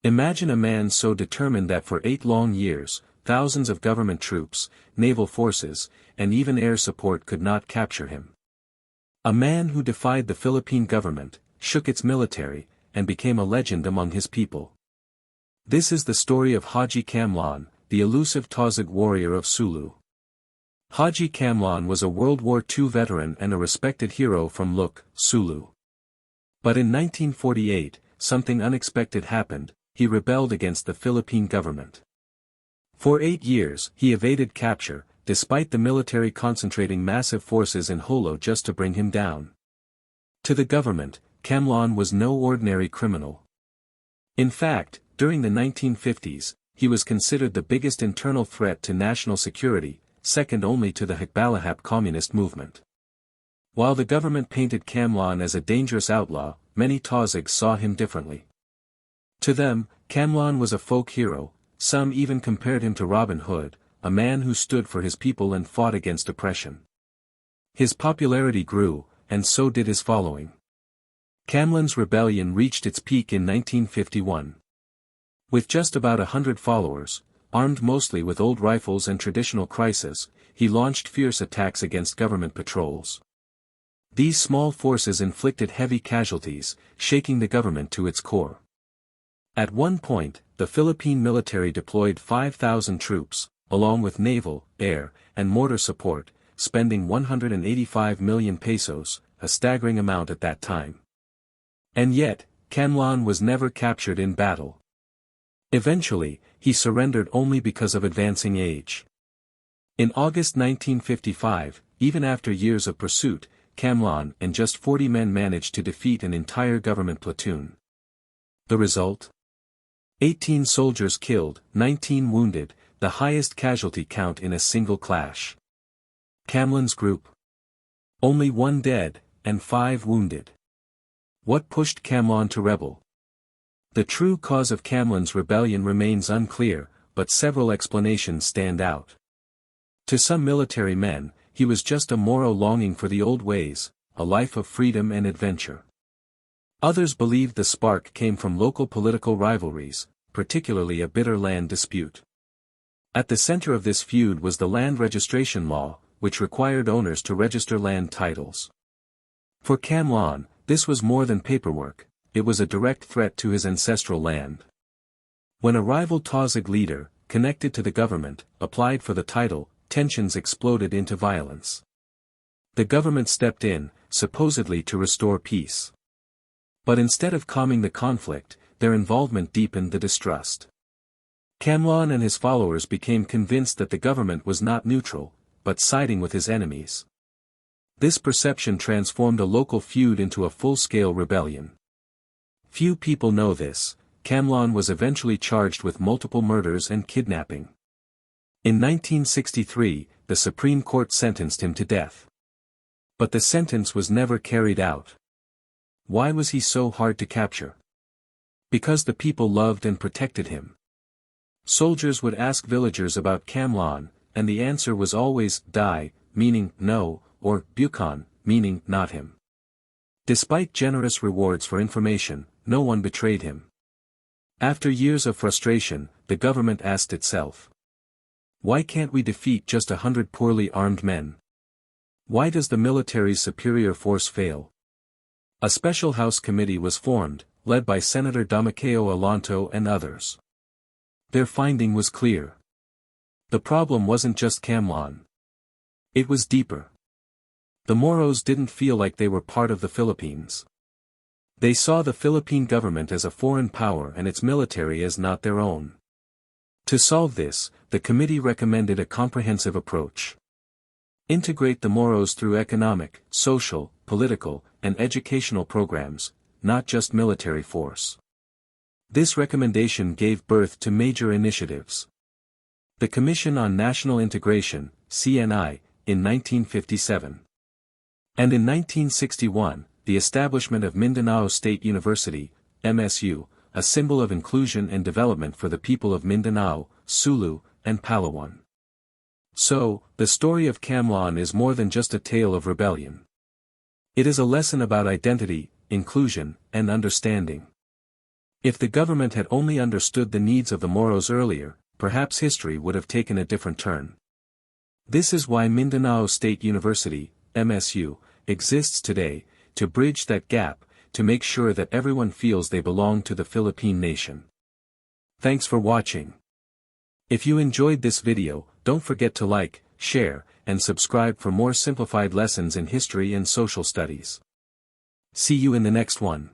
Imagine a man so determined that for 8 long years, thousands of government troops, naval forces, and even air support could not capture him. A man who defied the Philippine government, shook its military, and became a legend among his people. This is the story of Hadji Kamlon, the elusive Tausug warrior of Sulu. Hadji Kamlon was a World War II veteran and a respected hero from Sulu. But in 1948, something unexpected happened. He rebelled against the Philippine government. For 8 years, he evaded capture, despite the military concentrating massive forces in Holo just to bring him down. To the government, Kamlon was no ordinary criminal. In fact, during the 1950s, he was considered the biggest internal threat to national security, second only to the Hikbalahap communist movement. While the government painted Kamlon as a dangerous outlaw, many Tausugs saw him differently. To them, Kamlon was a folk hero. Some even compared him to Robin Hood, a man who stood for his people and fought against oppression. His popularity grew, and so did his following. Kamlon's rebellion reached its peak in 1951. With just about 100 followers, armed mostly with old rifles and traditional krises, he launched fierce attacks against government patrols. These small forces inflicted heavy casualties, shaking the government to its core. At one point, the Philippine military deployed 5,000 troops, along with naval, air, and mortar support, spending 185 million pesos, a staggering amount at that time. And yet, Kamlon was never captured in battle. Eventually, he surrendered only because of advancing age. In August 1955, even after years of pursuit, Kamlon and just 40 men managed to defeat an entire government platoon. The result? 18 soldiers killed, 19 wounded, the highest casualty count in a single clash. Kamlon's group? Only 1 dead, and 5 wounded. What pushed Kamlon to rebel? The true cause of Kamlon's rebellion remains unclear, but several explanations stand out. To some military men, he was just a Moro longing for the old ways, a life of freedom and adventure. Others believed the spark came from local political rivalries, particularly a bitter land dispute. At the center of this feud was the land registration law, which required owners to register land titles. For Kamlon, this was more than paperwork. It was a direct threat to his ancestral land. When a rival Tausug leader, connected to the government, applied for the title, tensions exploded into violence. The government stepped in, supposedly to restore peace. But instead of calming the conflict, their involvement deepened the distrust. Kamlon and his followers became convinced that the government was not neutral, but siding with his enemies. This perception transformed a local feud into a full-scale rebellion. Few people know this. Kamlon was eventually charged with multiple murders and kidnapping. In 1963, the Supreme Court sentenced him to death. But the sentence was never carried out. Why was he so hard to capture? Because the people loved and protected him. Soldiers would ask villagers about Kamlon, and the answer was always "die," meaning no, or "bukan," meaning not him. Despite generous rewards for information, no one betrayed him. After years of frustration, the government asked itself, why can't we defeat just 100 poorly armed men? Why does the military's superior force fail? A special House committee was formed, led by Senator Damakeo Alonto and others. Their finding was clear. The problem wasn't just Kamlon. It was deeper. The Moros didn't feel like they were part of the Philippines. They saw the Philippine government as a foreign power and its military as not their own. To solve this, the committee recommended a comprehensive approach. Integrate the Moros through economic, social, political, and educational programs, not just military force. This recommendation gave birth to major initiatives. The Commission on National Integration, CNI, in 1957. And in 1961, the establishment of Mindanao State University, MSU, a symbol of inclusion and development for the people of Mindanao, Sulu, and Palawan. So, the story of Kamlon is more than just a tale of rebellion. It is a lesson about identity, inclusion, and understanding. If the government had only understood the needs of the Moros earlier, perhaps history would have taken a different turn. This is why Mindanao State University, MSU, exists today, to bridge that gap, to make sure that everyone feels they belong to the Philippine nation. Thanks for watching. If you enjoyed this video, don't forget to like, share, and subscribe for more simplified lessons in history and social studies. See you in the next one.